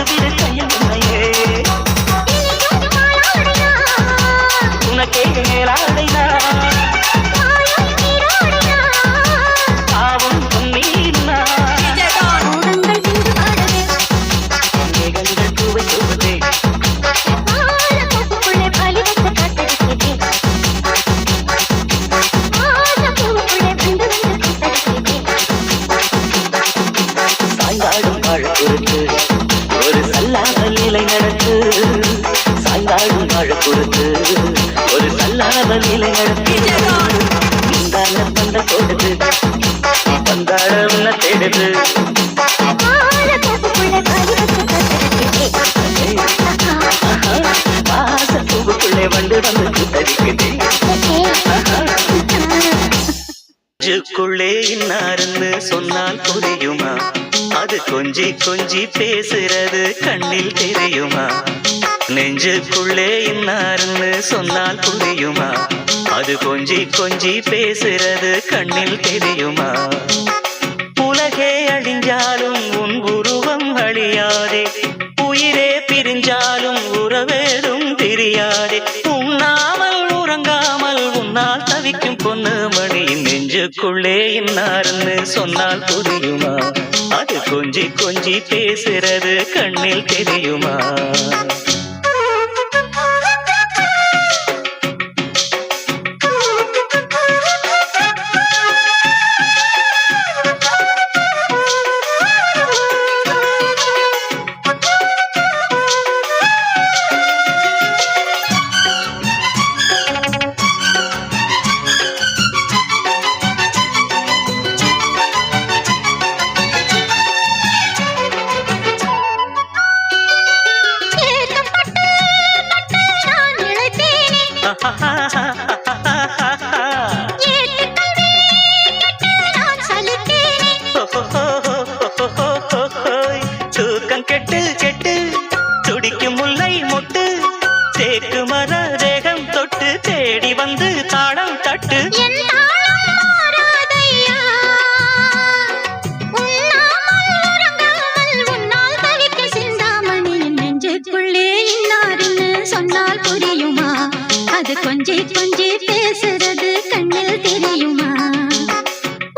விடு கையில் உன்னையே உனக்கே மேலாடைனா பாவம் பொன்னீனா மேகங்கள் பூவை தூவுதே சாய்ந்தாடும் வாழ பொறுத்து ஒரு சல்லாமல் நிலை நடத்து சாய்ந்தாடும் வாழ பொறுத்து ஒரு சல்லாமல் நிலை நடத்து இந்தான பந்த கொடுத்து பந்தாட உன்ன தேடுது வாச பூவுக்குள்ளே வண்டு வந்து கூத்தடிக்குது நெஞ்சுக்குள்ளே இன்னாருன்னு சொன்னால் புரியுமா அது கொஞ்சி கொஞ்சி பேசுறது கண்ணில் தெரியுமா நெஞ்சுக்குள்ளே இன்னாருன்னு சொன்னால் புரியுமா அது கொஞ்சி கொஞ்சி பேசுறது கண்ணில் தெரியுமா உலகே அழிஞ்சாலும் உன் உருவம் அழியாதே உயிரே பிரிஞ்சாலும் உறவேதும் பிரியாதே உண்ணாமல் உறங்காமல் உன்னால் தவிக்கும் பொண்ணு மணியின் நெஞ்சுக்குள்ளே இன்னாருன்னு சொன்னால் புரியுமா அது கொஞ்சி கொஞ்சி பேசுறது கண்ணில் தெரியுமா தூக்கம் கெட்டு கெட்டு துடிக்கும் முல்லை மொட்டு தேக்கு மர தேகம் தொட்டு தேடி வந்து தாளம் தட்டு சொன்னால் புரியுமா அது கொஞ்சி கொஞ்சி பேசுறது கண்ணில் தெரியுமா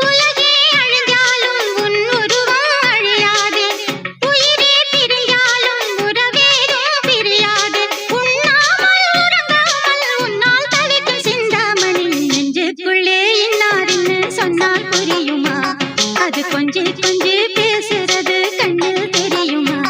உலகே அழிஞ்சாலும் உன் உருவம் அழியாது உயிரே பிரிஞ்சாலும் உறவேதும் பிரியாது உண்ணாமல் உறங்காமல் உன்னால் தவிக்கும் சிந்தாமணி நெஞ்சுக்குள்ளே இன்னாருன்னு சொன்னால் புரியுமா அது கொஞ்சி கொஞ்சி பேசுறது கண்ணில் தெரியுமா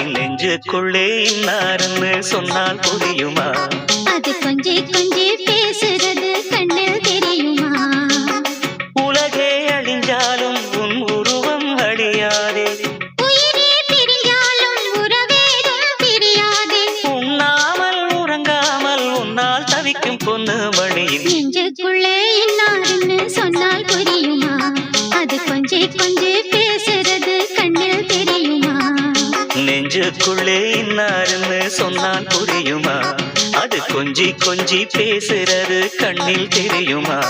நெஞ்சுக்குள்ளே இன்னாருன்னு சொன்னால் புரியுமா அது கொஞ்சி கொஞ்சி பேசுறது கண்ணில் தெரியுமா உலகே அழிஞ்சாலும் உன் உருவம் அழியாதே உயிரே பிரிஞ்சாலும் உறவேதும் பிரியாதே உண்ணாமல் உறங்காமல் உன்னால் தவிக்கும் பொண்ணு மணியின் நெஞ்சுக்குள்ளே இன்னாருன்னு சொன்னால் புரியுமா அது கொஞ்சி கொஞ்சி பேசுறது கண்ணில் தெரியுமா நெஞ்சுக்குள்ளே இன்னாருன்னு சொன்னால் புரியுமா அது கொஞ்சி கொஞ்சி பேசுறது கண்ணில் தெரியுமா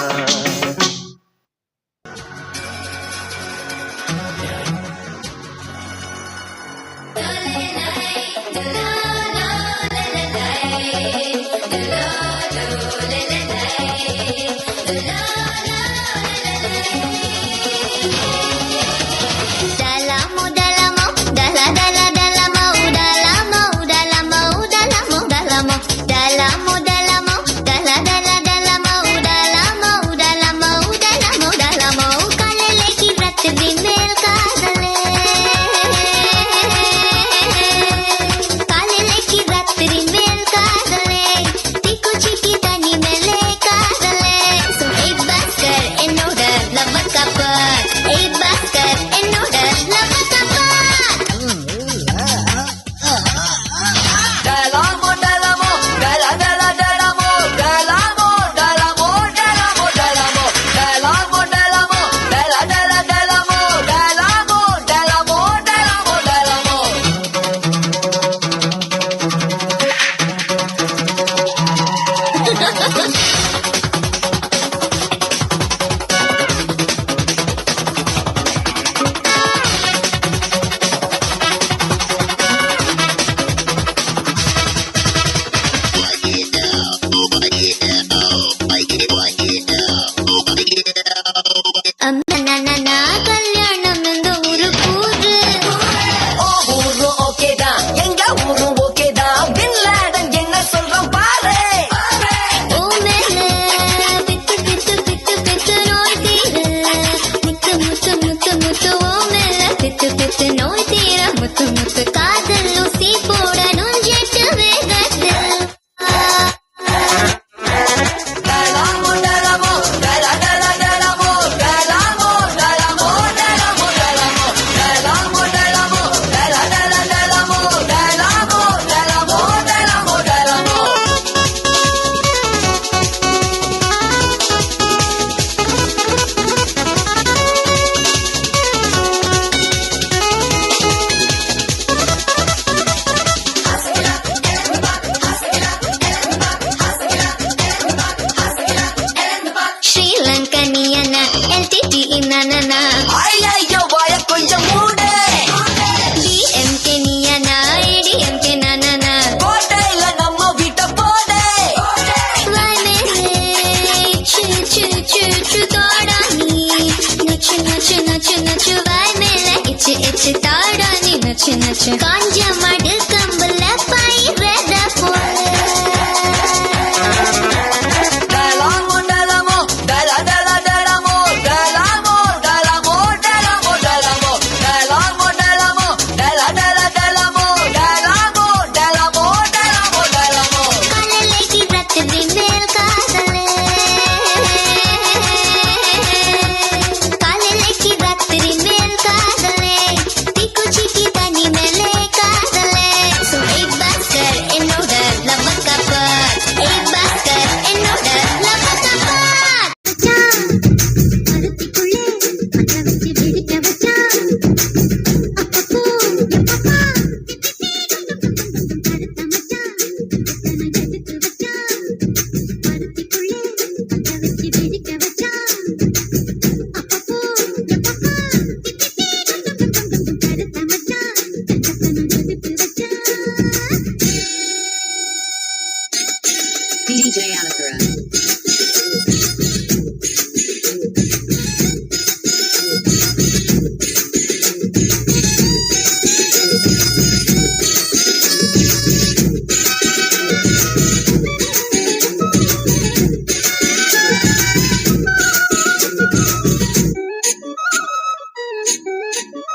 ஊரும் ஓகேதான் பின்லாடன் என்ன சொல்றான் பாரு நோய் தீர முத்து முத்து காதல் ஊசி போடணும் ஜெட்டு வேகத்தில் ஐயோ வாய கொஞ்சம் மூடு டிஎம்கே நீயனா ஏடிஎம்கே நானா கோட்டையில நம்ம வீட்டை போடு காஞ்ச மடு கம்புல பயிரத போல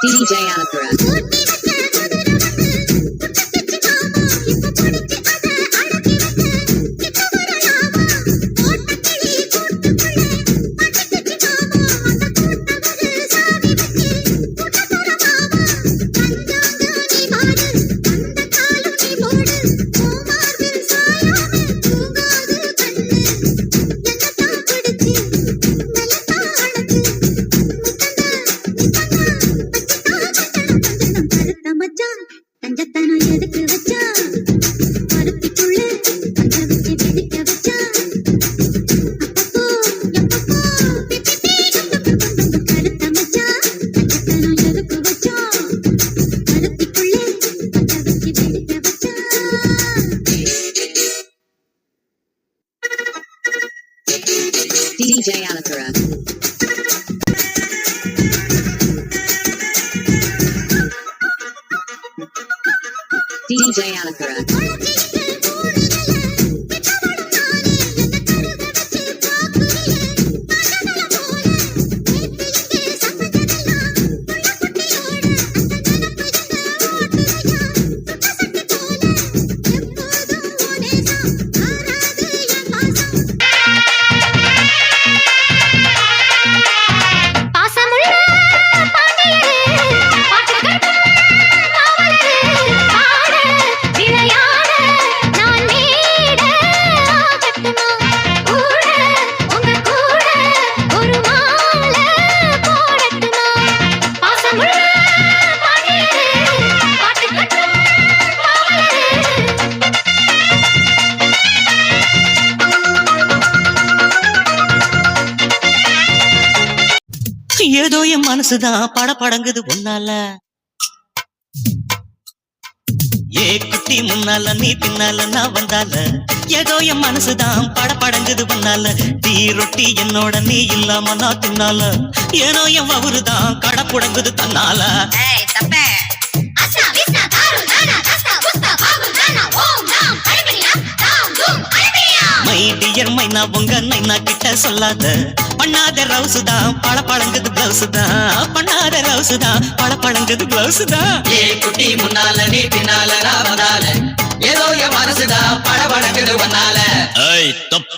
DJ Anakara. DJ Anakara. DJ Anakara. DJ Anakara. ஏதோ என் மனசுதான் படபடங்குது உன்னால ஏ குட்டி முன்னால நீ பின்னால நான் வந்தால ஏதோ என் மனசுதான் படபடங்குது உன்னால டீ ரொட்டி என்னோட நீ இல்லாம நான் தின்னால ஏனோ என் வவுறுதான் கடப்புடங்குது தன்னால மைடியர் மைனா உங்க நைனா கிட்ட சொல்லாத பண்ணாத ரவுசு தான் பழ பழங்குது பிளவுஸ் தான் பண்ணாத ரவுசு தான் பழ பழங்குது பிளவுஸ் தான் ஏ குட்டி முன்னால நீ பின்னால நான் வந்தால ஏதோ என் மனசுதான் படபடக்குது வந்தால ஏய் தொப்ப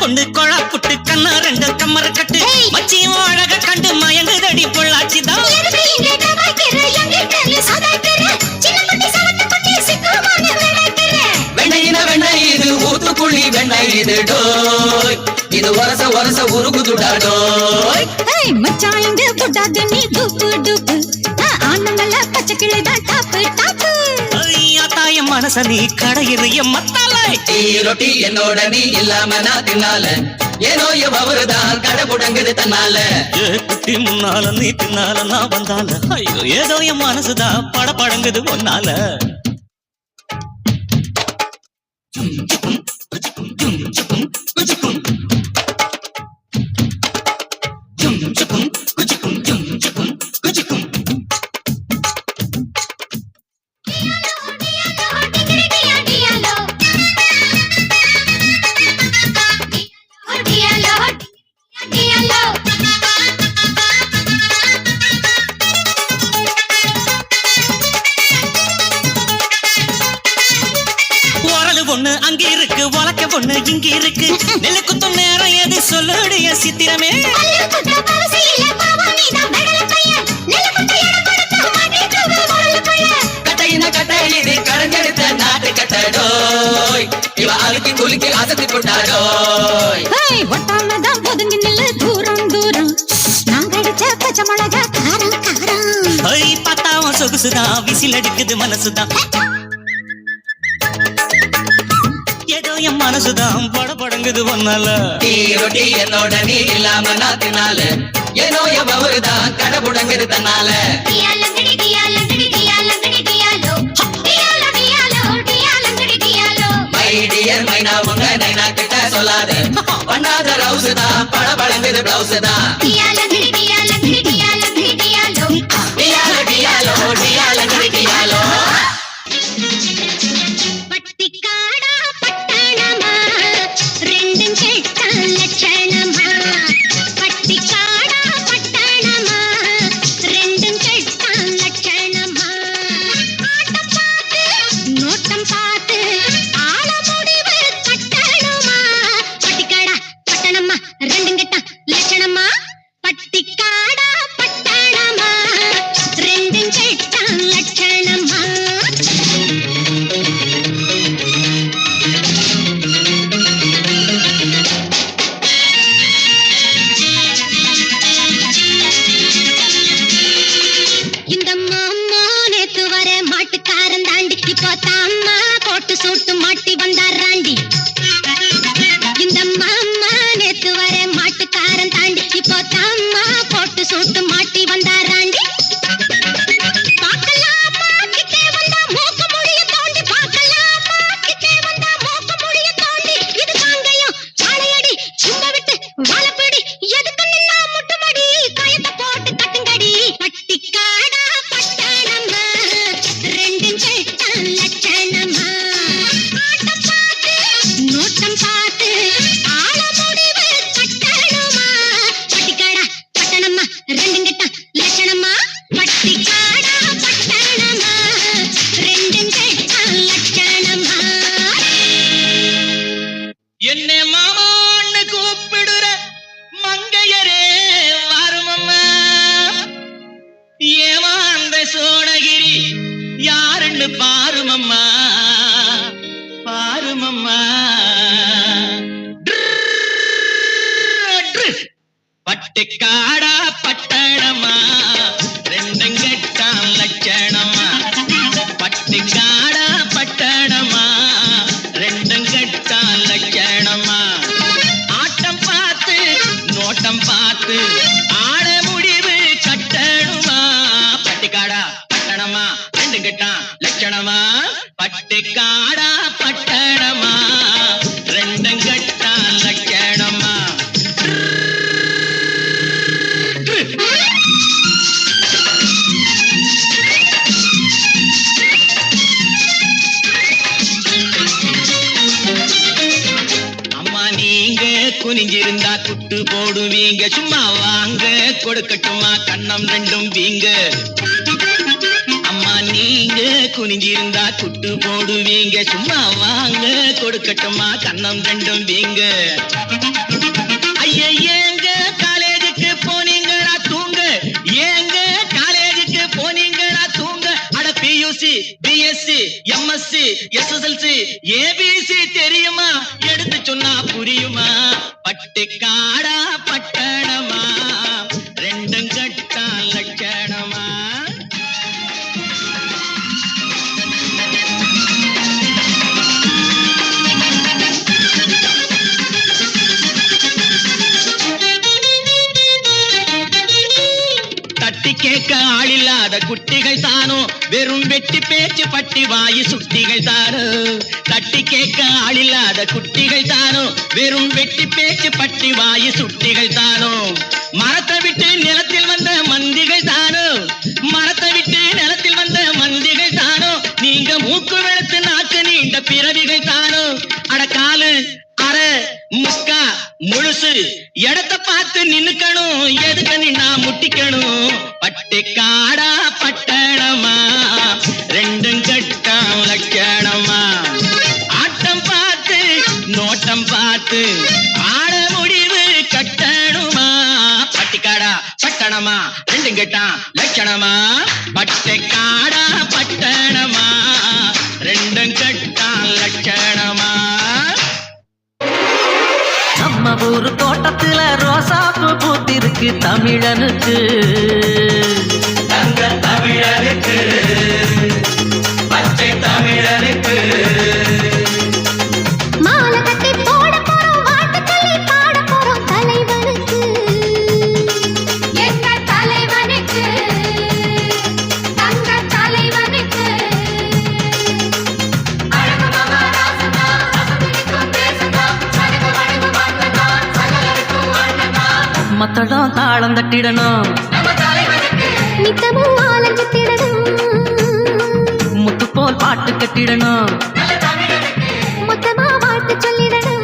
பொண்ணு கொழா புட்டு கண்ணா ரெண்டு கம்மர கட்டு மச்சியும் அழக கண்டு மயங்குதடி பொள்ளாச்சிதான் வெண்ணையின வெண்ணெய் இது ஊத்துக்குழி வெண்ணெய் இது டோய் இது ஒரச ஒரச உருகுதுடா டோய் மச்சான் இங்க போடாத நீ டூப்பு டூப்பு ஆனந்தல பச்சை கிளிதான் டாப்பு டாப்பு ஐயா தாய மனச நீ கடையிறிய மத்தாலை டீ ரொட்டி என்னோட நீ இல்லாம நான் தின்னால ஏனோ என் அவருதான் கடை புடங்குது தன்னால ஏ குட்டி முன்னால நீ பின்னால நான் வந்தால ஐயோ ஏதோ என் மனசுதான் பட படங்குது ஒன்னால பொண்ணு அங்க இருக்கு உலக்க பொண்ணு இங்க இருக்கு நெல்லு குத்தும் நேரம் எது சொல்லுடைய சித்திரமே கட்டையின கட்டை இது கடைஞ்செடுத்த நாட்டு கட்டடோய் இவ அழுக்கி குலுக்கி அசத்தி போட்டாடோய் ஒட்டாமதான் ஒதுங்கி நில்லு தூரம் தூரம் நாங்க அடிச்ச பச்சை மிளகா காரம் காரம் பத்தாவும் சொகுசுதான் விசில் அடிக்குது மனசுதான் ஏதோ என் மனசுதான் பட படங்குது ஒன்னால டீ ரொட்டி என்னோட நீ இல்லாம நான் தின்னால ஏனோ என் அவருதான் கடை புடங்குது தன்னால மைடியர் மைனா உங்க நைனா கிட்ட சொல்லாத பண்ணாத ரவுசு தான் பட பழங்குது பிளவுஸ் தான் டியாலோ டியாலோ டியாலோ பாருமம்மா பாருமம்மா பட்டுக்காடா பட்டணமா ரெண்டும் கெட்டான் லட்சணமா பட்டுக்காடா பட்டணமா ரெண்டும் கெட்டான் லட்சணமா ஆட்டம் பார்த்து நோட்டம் பார்த்து ஆட முடிவு கட்டணுமா பட்டிக்காடா பட்டணமா ரெண்டங்கட்டா லக்கணமா அம்மா நீங்க குனிஞ்சிருந்தா குட்டு போடுவீங்க சும்மா வாங்க கொடுக்கட்டுமா கண்ணம் ரெண்டும் வீங்க அம்மா நீங்க குனிஞ்சிருந்தா குட்டு போடுவீங்க சும்மா வாங்க கொடுக்கட்டுமா கண்ணம் ரெண்டும் வீங்க ஐயா ஏங்க காலேஜுக்கு போனீங்களா தூங்க ஏங்க காலேஜுக்கு போனீங்களா தூங்க அட PUC BSc MSc SSLC ABC தெரியுமா எடுத்து சொன்னா புரியுமா பட்டிக்காடா பட்டணமா ரெண்டும் கட்டா லட்சணமா தட்டி கேட்க ஆளில்லாத குட்டிகள் தானோ வெறும் வெட்டி பேச்சு பட்டி வாயு சுட்டிகள் தானோ தட்டி கேட்க ஆளில்லாத குட்டிகள் தானோ வெறும் வெட்டி பேச்சு பட்டி வாயு சுட்டிகள் தானோ மரத்தை விட்டு நிலத்தில் வந்த மந்திகள் தானோ மரத்தை விட்டு நிலத்தில் வந்த மந்திகள் தானோ நீங்க மூக்கு வெளுத்து நாக்கு நீண்ட பிறவிகள் தானோ அடக்காலு அரை முக்கா முழுசு இடத்த பார்த்து நின்னுக்கணும் எதுக்கு நின்னா முட்டிக்கணும் பட்டிக்காடா பட்டணமா ரெண்டும் கட்டா லட்சணமா ஆட்டம் பார்த்து நோட்டம் பார்த்து ஆட முடிவு கட்டணுமா பட்டிக்காடா பட்டணமா ரெண்டும் கட்டா லட்சணமா பட்டிக்காடா பட்டணமா ரெண்டும் கட்டா லட்சணமா நம்ம ஊரு தோட்டத்துல ரோசாப்பு பூத்திருக்கு தமிழனுக்கு தங்க தமிழனுக்கு பச்சை தமிழனுக்கு மாலை கட்டி போட போறோம் வாட்டு சொல்லி பாட போறோம் தலைவனுக்கு எங்க தலைவனுக்கு தங்க தலைவனுக்கு அழகு மாமா ராசனா அசதிக்கும் பேசனா சனக வடிவு மாத்தனா சகலருக்கும் வண்ணனா மத்தடம் தாளம் தட்டிடணும் நம்ம தலைவனுக்கு நித்தமும் ஆலஞ்சு திடணும் முத்து போல் பாட்டு கட்டிடணும் நல்ல தமிழனுக்கு மொத்தமா வாழ்த்து சொல்லிடணும்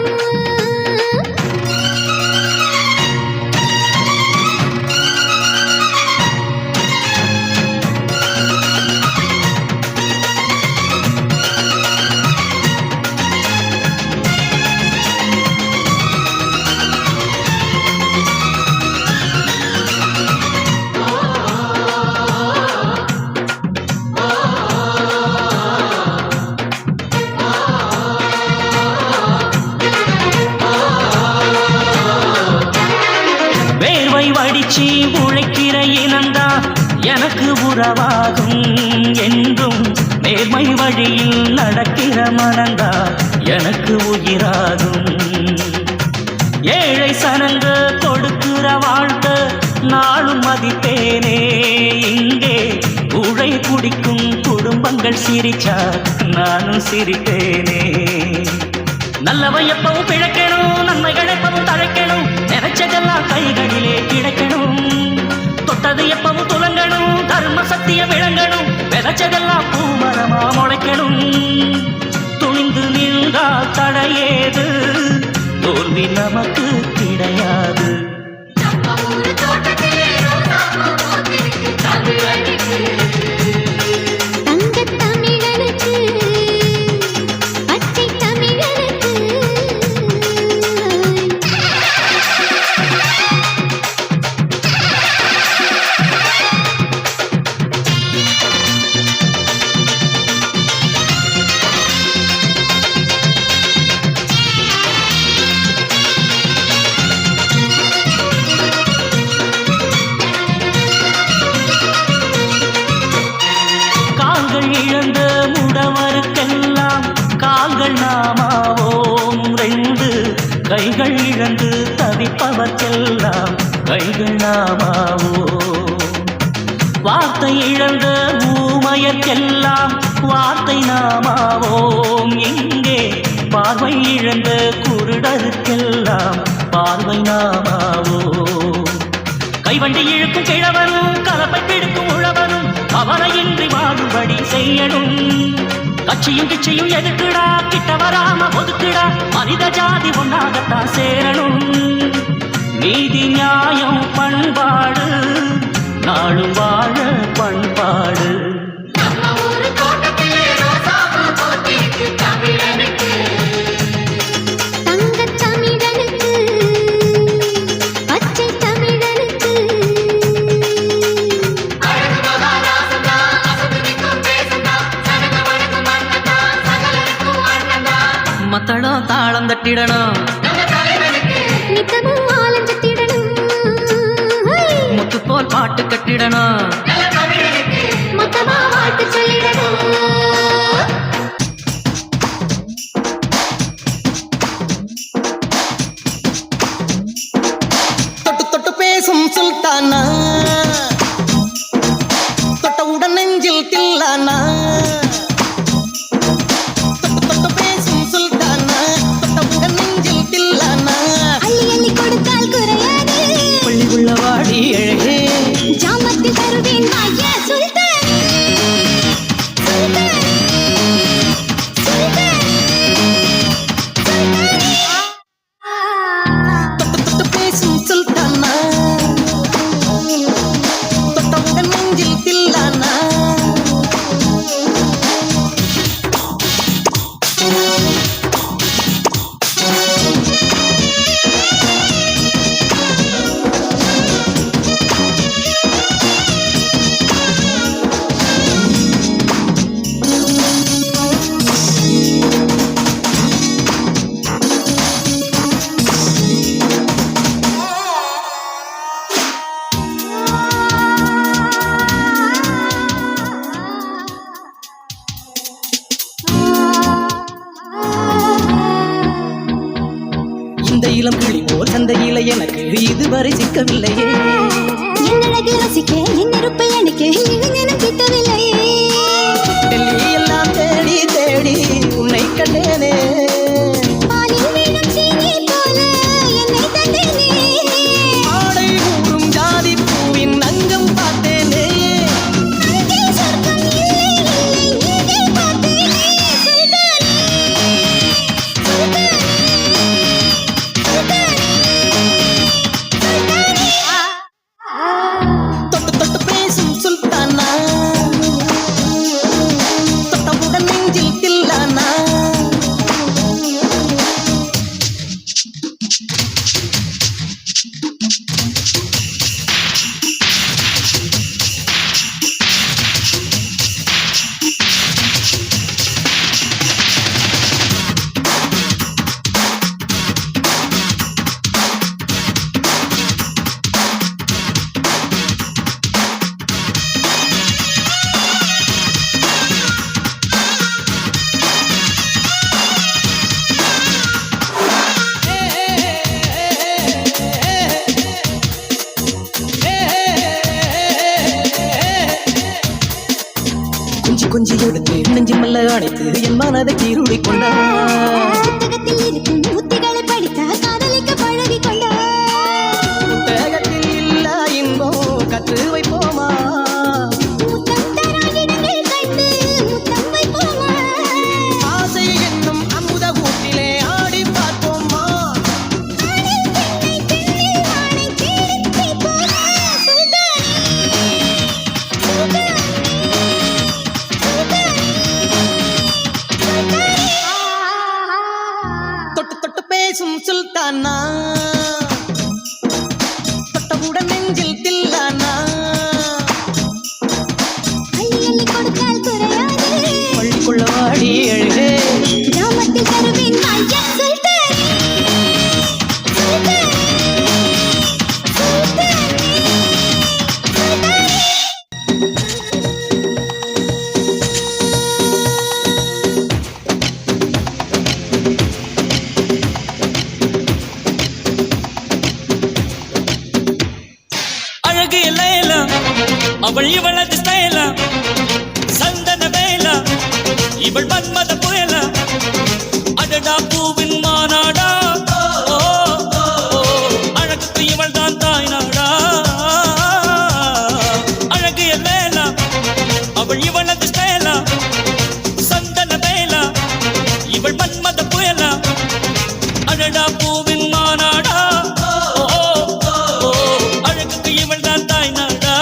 வேர்வை வடிச்சு உழைக்கிற இனந்தா எனக்கு உறவாகும் என்றும் நேர்மை வழியில் நடக்கிற மனந்தா எனக்கு உயிராகும் ஏழை சனங்க கொடுக்கிற வாழ்க்கை நாளும் மதிப்பேனே இங்கே உழை குடிக்கும் குடும்பங்கள் சிரிச்சா நானும் சிரிப்பேனே நல்லவன் எப்பவும் பிழைக்கணும் நன்மைகள் எப்பவும் தழைக்கணும் நினைச்சதெல்லாம் கைகளிலே கிடைக்கணும் தொட்டது எப்பவும் துலங்கணும் தர்ம சத்திய விளங்கணும் விதைச்சதெல்லாம் பூமரமா முளைக்கணும் துணிந்து நின்றால் தடையேது தோல்வி நமக்கு கிடையாது நம்ம ஊரு தோட்டத்திலே ரோசாப்பூ பூத்திருக்கு தமிழனுக்கு தங்க தமிழனுக்கு பச்சை தமிழனுக்கு கால்கள் இழந்த முடவருக்கெல்லாம் கால்கள் நாமாவோம் ரெண்டு கைகள் இழந்து தவிப்பவர்க்கெல்லாம் கைகள் நாமாவோம் வார்த்தை இழந்த ஊமையர்க்கெல்லாம் வார்த்தை நாமாவோம் எங்கே பார்வை இழந்த குருடருக்கெல்லாம் பார்வை நாமாவோம் கைவண்டி இழுக்கும் கிழவனும் கலப்பை பிடிக்கும் உழவனும் கவலையின்றி வாழும்படி செய்யணும் கட்சியும் கிச்சையும் எதுக்குடா கிட்ட வராம ஒதுக்குடா மனித ஜாதி ஒன்னாகத்தான் சேரணும் நீதி நியாயம் பண்பாடு நாளும் வாழ பண்பாடு தங்கத் தமிழனுக்கு பச்சை தமிழனுக்கு மத்தடம் தாளம் தட்டிடணும் நித்தமும் ஆலஞ்சத்திடணும் முத்து போல் பாட்டு கட்டிடணும் மொத்தமா வாழ்த்து சொல்லிடணும் தொட்டு தொட்டு பேசும் சுல்தானா தொட்டவுடன் நெஞ்சில் தில்லானா தொட்டு தொட்டு பேசும் சுல்தானா தொட்டவுடன் நெஞ்சில் தில்லானா அள்ளி அள்ளி கொடுத்தால் குறையாது பள்ளி உள்ள வாடி அழகே ஜாமத்தில் தருவேன் வாயா சுல்தானே சுல்தானே தொட்டு தொட்டு பேசும் சுல்தானா தொட்டவுடன் நெஞ்சில் தில்லானா இந்த இளம் கிளி போல் சந்தையில எனக்கு இதுவரை சிக்கவில்லையே என்னழகு ரசிக்க என் நெருப்பை அணைக்க இளைஞனும் கிட்டவில்லையே டெல்லி எல்லாம் தேடி தேடி உன்னை கண்டேனே பாலில் வீணும் சீனி போல என்னை தந்தேனே ஆடை ஊறும் ஜாதி பூவின் அங்கம் பார்த்தேனே அங்கே சொர்க்கம் இல்லை இல்லை இங்கே பார்த்தேனே சுல்தானே சுல்தானே தொட்டு தொட்டு பேசும் சுல்தானா தொட்டவுடன் நெஞ்சில் தில்லானா கொஞ்சி கொஞ்சி எடுத்து நெஞ்சு மல்ல அணைத்து என் மனதை கீருடி கொண்டார் புத்தகத்தில் இருக்கும் உத்திகளை படித்த காதலிக்க பழகி கொண்டார் புத்தகத்தில் இல்ல இன்பம் கற்று வைப்போமா முத்தம் தரா இடங்கள் கண்டு முத்தம் வைப்போமா ஆசை என்னும் அமுத ஊட்டிலே ஆடி பார்ப்போமா ஆணில் பெண்ணை பெண்ணில் ஆணை தேடிப் பிடிப்போமா சுல்தானே சுல்தானே தொட்டு தொட்டு பேசும் சுல்தானா தொட்டவுடன் நெஞ்சில் தில்லானா அழகு இல்லையில அவள் இவளது ஸ்டைல சந்தன வேல இவள் மன்மத புயல அடடா பூவின் மாநாடா அழகுக்கு இவள் தான் தாய் நாடா அழகு இல்லையில அவள் இவளது ஸ்டைல சந்தன வேல இவள் மன்மத புயல அடடா பூவின் மாநாடா அழகுக்கு இவள் தான் தாய் நாடா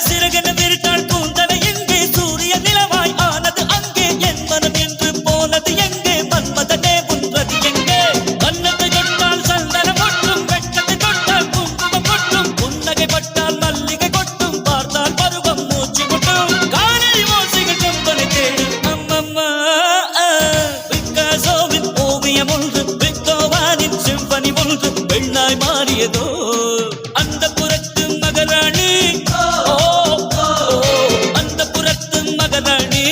சிறகன விரித்தாள் பூந்தலை எங்கே சூரிய நிலவாய் ஆனது அங்கே என் மனம் என்று போனது எங்கே மன்மதனே உன்றது எங்கே கண்ணத்தை தொட்டால் சந்தனம் கொட்டும் வெட்டத்தை தொட்டால் குங்குமம் கொட்டும் புன்னகை பட்டால் மல்லிகை கொட்டும் பார்த்தால் பருவம் மூச்சு கொட்டும் காணல் ஓசைகள் செம்பனை தேடும் அம்மம்மா பிக்காசோவின் ஓவியம் ஒன்று பிக்கோவானின் சிம்பனி ஒன்று பெண்ணாய் மாறியதோ அந்த புறத்து மகராணி அந்த புறத்து மகராணி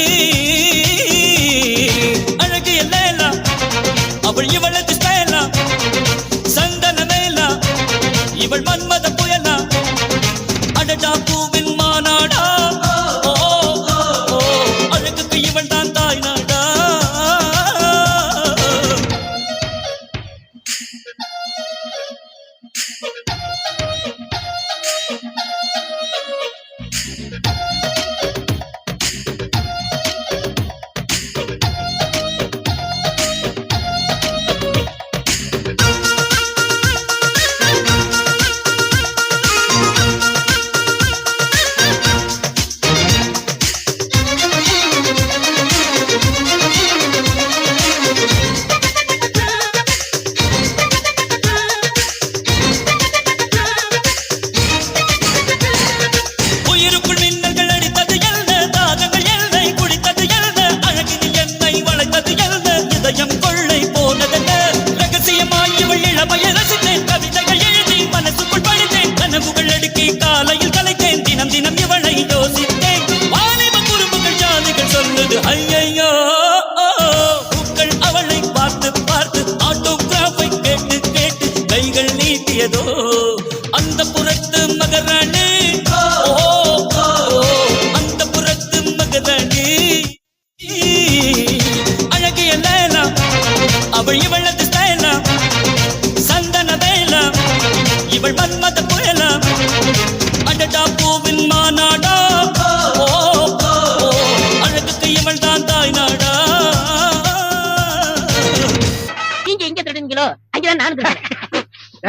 அழகு இல்லைலா அவள் இவளது ஸ்டைலா சந்தன மேலா இவள் மன்மத புயலா அடடா பூவின் மாநாடா அழகுக்கு இவள் தான் தாய் நாடா உயிருக்குள் மின்னல்கள் அடித்தது என்ன தாகங்கள் என்னை குடித்தது என்ன அழகினில் என்னை வளைத்தது என்ன இதயம் கொள்ளை போனதென்ன ரகசியமாய் இவள் இளமையை ரசித்தேன் கவிதைகள் எழுதி மனசுக்குள் படித்தேன் கனவுகள் அடுக்கி காலையில் கலைத்தேன் தினம் தினம் இவளை யோசித்தேன் வாலிப குறும்புகள் ஜாதிகள் சொல்லுது ஐயையோ பூக்கள் அவளை பார்த்து பார்த்து ஆட்டோகிராஃபை கேட்டு கேட்டு கைகள் நீட்டியதோ அந்த புறத்து மகராணி அந்த புறத்து மகராணி அழகு இல்லைலா அவள் இவளது ஸ்டைலா சந்தன வேலா இவள் மன்மத புயலா அடடா பூவின் மாநாடா அழகுக்கு இவள் தான் தாய் நாடா நீங்க எங்க திருடுங்களோ அங்கதான் நானும் திருடுறேன்.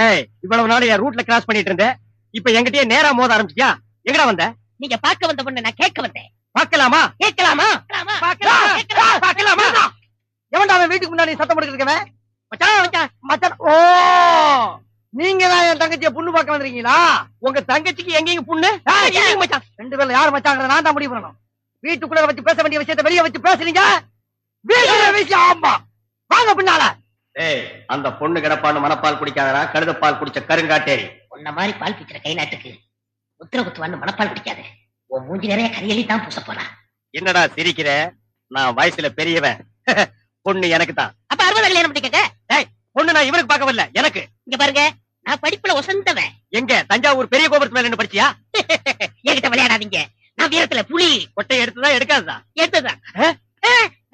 ஏய் இவ்வளவு நாள் என் ரூட்ல கிராஸ் பண்ணிட்டு இருந்தேன் இப்ப என்கிட்டயே நேரா மோத ஆரம்பிச்சியா எங்கடா வந்த நீங்க பார்க்க வந்த பொண்ணு நான் கேட்க வந்தேன். பார்க்கலாமா கேட்கலாமா? பார்க்கலாமா எவன்டா அவன் வீட்டுக்கு முன்னாடி சத்தம் போட்டுருக்கவன் மச்சான், மச்சான். மச்சான் ஓ நீங்க தான் என் தங்கச்சியை பொண்ணு பார்க்க வந்திருக்கீங்களா உங்க தங்கச்சிக்கு எங்கேயும் பொண்ணு எங்கேயும் மச்சான். ரெண்டு பேர்ல யார் மச்சாங்கிற நான் தான் முடிவு பண்ணணும் வீட்டுக்குள்ள வச்சு பேச வேண்டிய விஷயத்தை வெளியே வச்சு பேசுறீங்க வீட்டுல விஷயம் ஆமா வாங்க பின்னால ஏய் அந்த பொண்ணு கிடப்பான்னு மனப்பால் குடிக்காதடா கழுதப்பால் குடிச்ச கருங்காட்டேரி உன்ன மாதிரி பால் பிச்சுற கை நாட்டுக்கு உத்தர குத்துவான்னு மனப்பால் பிடிக்காது. உன் மூஞ்சி நிறைய கரியலி தான் பூச போறா. என்னடா சிரிக்கிற நான் வயசுல பெரியவன் பொண்ணு எனக்கு தான் அப்ப 60 கல்யாணம் பண்ணிக்கங்க. பொண்ணு நான் இவனுக்கு பார்க்க வரல எனக்கு இங்க பாருங்க, நான் படிப்புல ஒசந்தவன். எங்க தஞ்சாவூர் பெரிய கோபுரத்து மேல என்ன படிச்சியா என்கிட்ட விளையாடாதீங்க. நான் வீரத்துல புலி. கொட்டை எடுத்துதான் எடுக்காதுதான் எடுத்ததுதான்.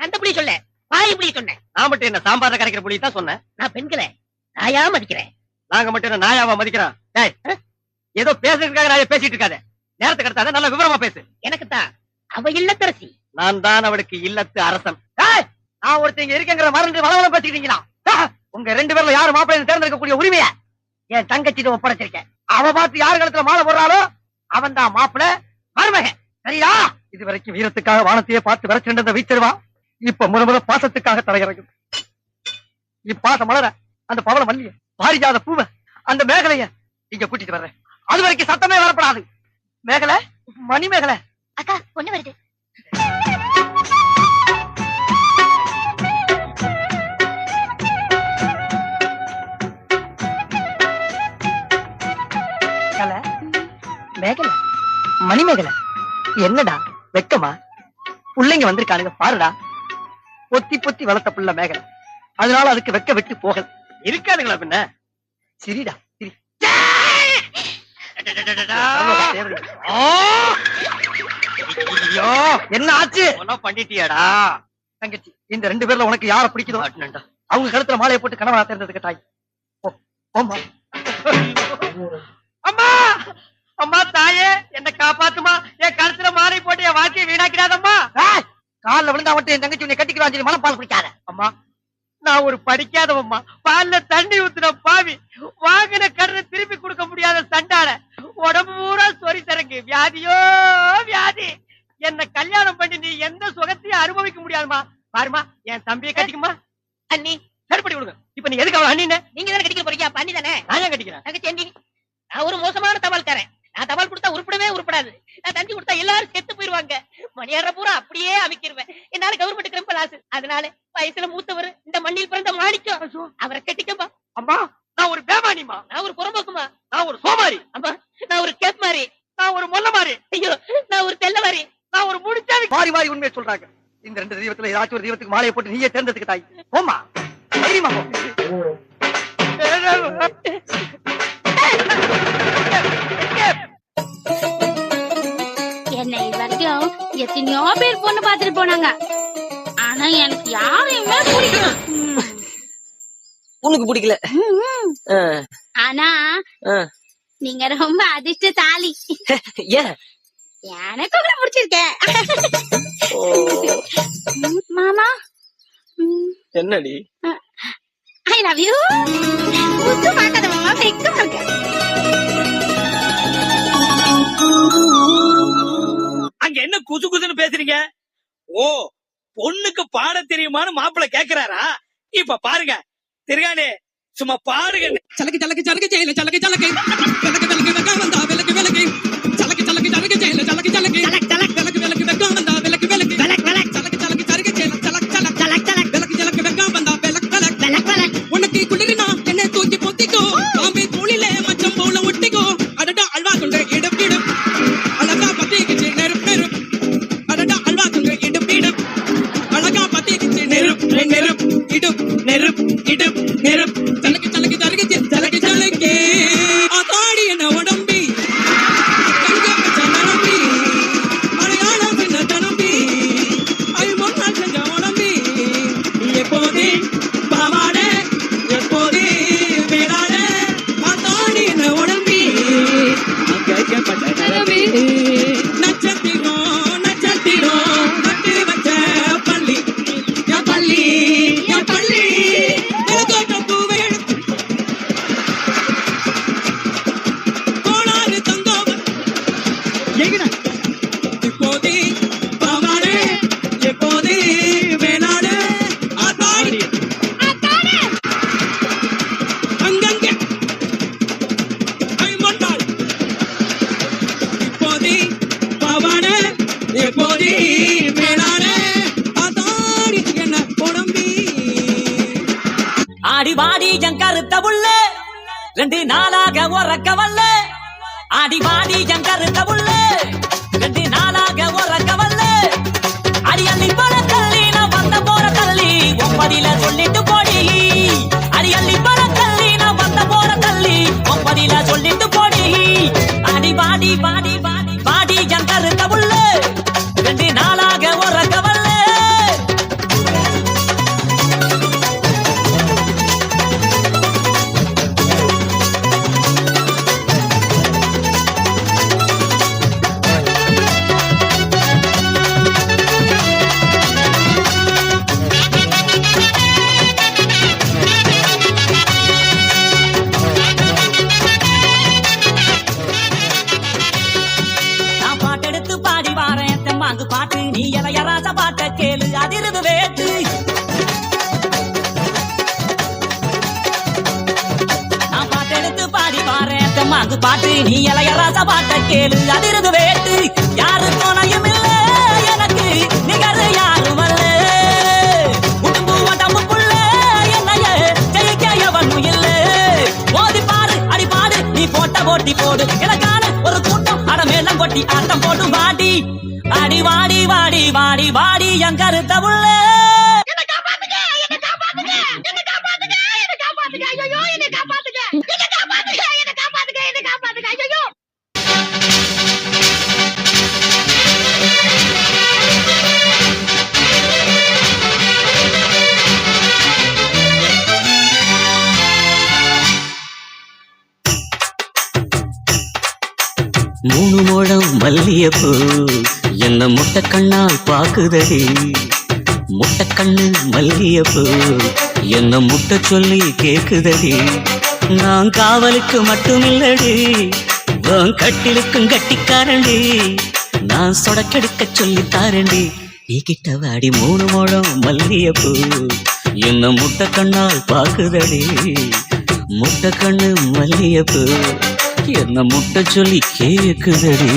அந்த புலி சொல்ல பாய் புலி சொன்னேன். நான் மட்டும் என்ன சாம்பார்ல கரைக்கிற புலி தான் சொன்னேன். நான் பெண்களை நாயா மதிக்கிறேன். நாங்க மட்டும் என்ன நாயாவா மதிக்கிறோம்? ஏதோ பேசுறதுக்காக நாய பேசிட்டு இருக்காத. நேரத்துக்கு அடுத்தாத நல்ல விவரமா பேசு. எனக்கு தான் அவ இல்லத்தரசி. நான் தான் அவளுக்கு இல்லத்து அரசன். நான் ஒருத்தங்க இருக்கங்கிற மறந்து வளவளம் பேசிக்கிட்டீங்களா? உங்க ரெண்டு பேர்ல யாரு மாப்பிள்ளை தேர்ந்தெடுக்கக்கூடிய உரிமைய என் தங்கச்சிட்டு ஒப்படைச்சிருக்கேன். அவ பார்த்து யாரு கழுத்துல மாலை போடுறாளோ அவன் தான் மாப்பிள்ளை மருமகன். சரியா? இது வரைக்கும் வீரத்துக்காக வானத்தையே பார்த்து வரைச்சிருந்த வீச்சிருவா இப்ப முத பாசத்துக்காக தலையிறங்கும். இப்பாசம் மலர அந்த பவள மல்லிய பாரிஜாத பூவ அந்த மேகலைய இங்க கூட்டிட்டு வர்றேன். அது வரைக்கும் சத்தமே வரப்படாது. மேகலை, மணி மேகலை, அக்கா பொண்ணு வருது. மேகலை, மணி மேகலை, என்னடா வெக்கமா? பிள்ளைங்க வந்திருக்கானுங்க பாருடா. பொத்தி பொத்தி வளர்த்த புள்ள மேகலை, அதனால அதுக்கு வெக்க வெட்டு போகல. இருக்காதுங்களா பின்ன? சரிடா சரி. என்ன ஆச்சு? பண்ணிட்டியாடா தங்கச்சி? இந்த 2 பேர்ல உனக்கு யார பிடிக்குதோ அவங்க கழுத்துல மாலையை போட்டு கணவனா தேர்ந்ததுக்கு தாய். அம்மா அம்மா தாயே, என்ன காப்பாத்துமா. என் கழுத்துல மாலை போட்டு என் வாழ்க்கையை வீணாக்கிறாதம்மா. காலில் விழுந்தா மட்டும் என் தங்கச்சி உன்னை கட்டிக்கிறான் சொல்லி மனப்பால் பிடிக்காத. அம்மா, நான் ஒரு படிக்காதவம்மா, பால்ல தண்ணி ஊத்துன பாவி, வாங்கின கடனை திருப்பி கொடுக்க முடியாத சண்டால, உடம்பு பூரா சொறி தரங்கு, வியாதியோ வியாதி. என்ன கல்யாணம் பண்ணி நீ எந்த சுகத்தையும் அனுபவிக்க முடியாதுமா. பாருமா, என் தம்பியை கட்டிக்குமா. அண்ணி சரிப்படி விடுங்க. இப்ப நீ எதுக்கு அவன் அண்ணின்னு? நீங்க தானே கட்டிக்க போறீங்க. அப்ப அண்ணி தானே. நான் ஏன் கட்டிக்கிறேன்? தங்கச்சி அண்ணி, நான் ஒரு மோசமான தபால்காரன். நான் தபால் கொடுத்தா உருப்படவே உருப்படாது. நான் தந்தி கொடுத்தா எல்லாரும் செத்து போயிருவாங்க. மணியார பூரா அப்படியே அமைக்கிருவேன். என்னால கவர்மெண்ட் ரொம்ப லாஸ். அதனால வயசுல மூத்தவர், இந்த மண்ணில் பிறந்த மாணிக்கம், அவரை கட்டிக்கப்பா. அம்மா, நான் ஒரு பேமானிமா. நான் ஒரு புறம்போக்குமா. நான் ஒரு சோமாரி. அம்மா, நான் ஒரு கேப் மாறி. நான் ஒரு மொல்ல மாறி. ஐயோ, நான் ஒரு தெல்ல மாறி. நான் ஒரு முடிச்சாவி. மாறி மாறி உண்மையை சொல்றாங்க. இந்த 2 தெய்வத்துல ஏதாச்சும் ஒரு தெய்வத்துக்கு மாலையை போட்டு நீயே தேர்ந்ததுக்கு தாய். போமா தைரியமா போ. என்னை இது வரைக்கும் எத்தனையோ பேர் பொண்ணு பாத்துட்டு போனாங்க. ஆனா எனக்கு யாரையுமே பிடிக்கல. உனக்கு பிடிக்கல? ஆனா நீங்க ரொம்ப அதிர்ஷ்டசாலி. ஏன்? எனக்கு கூட பிடிச்சிருக்கேன். மாமா, என்னடி? I love you. முத்து மாட்டாத மாமா, வெக்கமா இருக்கு. அங்க என்ன குசு குசுன்னு பேசுறீங்க? ஓ, பொண்ணுக்கு பாட தெரியுமான்னு மாப்பிள்ள கேக்குறாரா? இப்ப பாருங்க திருகானே, சும்மா பாருங்க. சலக்கு சலக்கு சலக்கு ஜெயில சலக்கு சலக்கு விலக்கு விலக்கு வெக்க வந்தா விலக்கு விலக்கு சலக்கு சலக்கு சலக்கு ஜெயில சலக்கு சலக்கு விலக்கு விலக்கு வெக்க வந்தா விலக்கு விலக்கு சலக்கு சலக்கு சலக்கு ஜெயில சலக்கு சலக்கு விலக்கு விலக்கு வெக்க வந்தா விலக்கு உனக்கு குளிரினா என்ன தூக்கி பொத்திக்கோ, பாம்பே தோளிலே மச்சம் போல ஒட்டிக்கோ. அடடா அல்வா கொண்டு இடம் இடம் அழகா பத்திக்கிச்சு நெருப்பு நெருப்பு. அடடா அல்வா கொண்டு இடம் இடம் அழகா பத்திக்கிச்சு நெருப்பு நெருப்பு இடும் நெருப்பு இடும் நெருப்பு. சலக்கு சலக்கு சலக்கு சலக்கு சலக்கு ஆத்தாடி என்ன உடம்பி கங்க பச்ச நரம்பி மலையாளம் சின்ன தனம்பி ஐமொன்னா செஞ்ச உடம்பி எப்போதே பாவாடே எப்போதே வேளாடே ஆத்தாடி என்ன உடம்பி அங்க பச்ச நரம்பி நட்சத்திரம் நட்சத்திரம் நட்டு வச்ச பள்ளி என் பள்ளி என் பள்ளி கோளாறு தங்கோவன் இப்போதே பாவாடே எப்போதே வேளாடே ஆத்தாடி அங்கங்க ஐமொண்டாள் இப்போதே பாவாடே எப்போதே வேளாடே ஆத்தாடி என்ன உடம்பி. ஆடி வாடி என் கருத்த புள்ள 2 நாளாக உறக்க வல்ல. ஆடி வாடி என் கருத்த புள்ள 2 நாளாக உறக்க வல்ல. அடி அள்ளி பல தள்ளி நான் வந்த போற தள்ளி ஒன்பதில சொல்லிட்டு போடி. அடி அள்ளி பல தள்ளி நான் வந்த போற தள்ளி ஒன்பதில சொல்லிட்டு போடி. அடி வாடி வாடி வாடி வாடி என் கருத்த புள்ள 2 நாளாக உறக்க வல்ல. பாட்டு பாட்டு நீ இளையராசா பாட்ட கேளு அதிரது வேட்டு யாரு துணையும் இல்ல எனக்கு நிகர யாரும் அல்ல உடம்பு உடம்புக்குள்ள என்னைய ஜெயிக்க எவனும் இல்ல மோதி பாரு அடி பாடு நீ போட்ட போட்டி போடு எனக்கான ஒரு கூட்டம் அடமேலம் கொட்டி ஆட்டம் போட்டு வாடி அடி வாடி வாடி வாடி வாடி என் கருத்த உள்ள மூணு முழம் மல்லியப்பூ என்ன முட்டை கண்ணால் பாக்குதடி முட்டை கண்ணு மல்லியப்பூ என்ன முட்டை சொல்லி கேக்குதடி நான் காவலுக்கு மட்டுமில்லடி உன் கட்டிலுக்கும் கட்டிக்காரண்டி நான் சொடக்கெடுக்க சொல்லி தாரண்டி நீ கிட்ட வாடி மூணு முழம் மல்லியப்பூ என்ன முட்டை கண்ணால் பாக்குதடி முட்டை கண்ணு மல்லியப்பூ என்ன முட்டை சொல்லி கேக்குதடி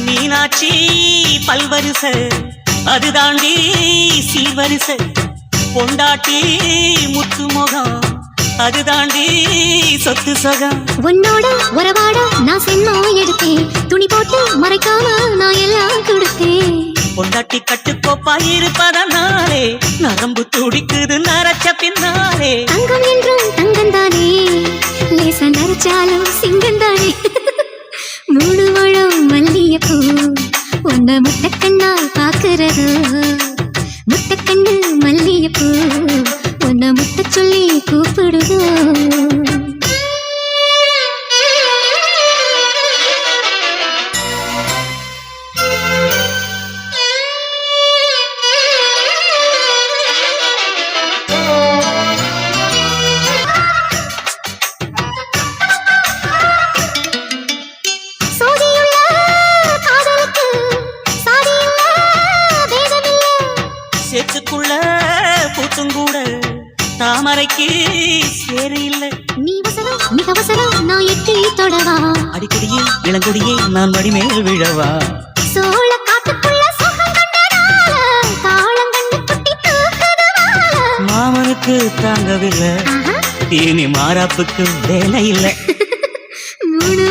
மீனாட்சி பல்வரிச அது தாண்டி சீர்வரிச பொண்டாட்டி முத்து முகம் அது தாண்டி சொத்து சகம் உன்னோட உறவாட நான் சென்மோ எடுத்தேன் துணி போட்டு மறைக்காம நான் எல்லாம் கொடுத்தேன் பொண்டாட்டி கட்டுக்கோப்பாய் இருப்பதனாலே நரம்பு துடிக்குது நரச்ச பின்னாலே தங்கம் என்றும் தங்கம் தானே லேசா நரைச்சாலும் சிங்கம் தானே மூணு முழம் மல்லியப்பூ உன்னை முட்டைக்கண்ணால் பாக்குறது முட்டைக்கண்ணு மல்லியப்பூ உன்னை முட்டை சொல்லி கூப்பிடுதோ சேத்துக்குள்ள பூத்தும் கூட தாமரைக்கு சேரு இல்ல நீ வசரம் மிக அவசரம் நான் எட்டி தொடவா அடிக்கடியே இளங்கொடியே நான் மடிமேல் விழவா சோழ காட்டுக்குள்ள சுகம் கண்டதால காலம் கண்டு குட்டி தூக்குதவால மாமனுக்கு தாங்கவில்லை இனி மாறாப்புக்கு வேலை இல்லை மூணு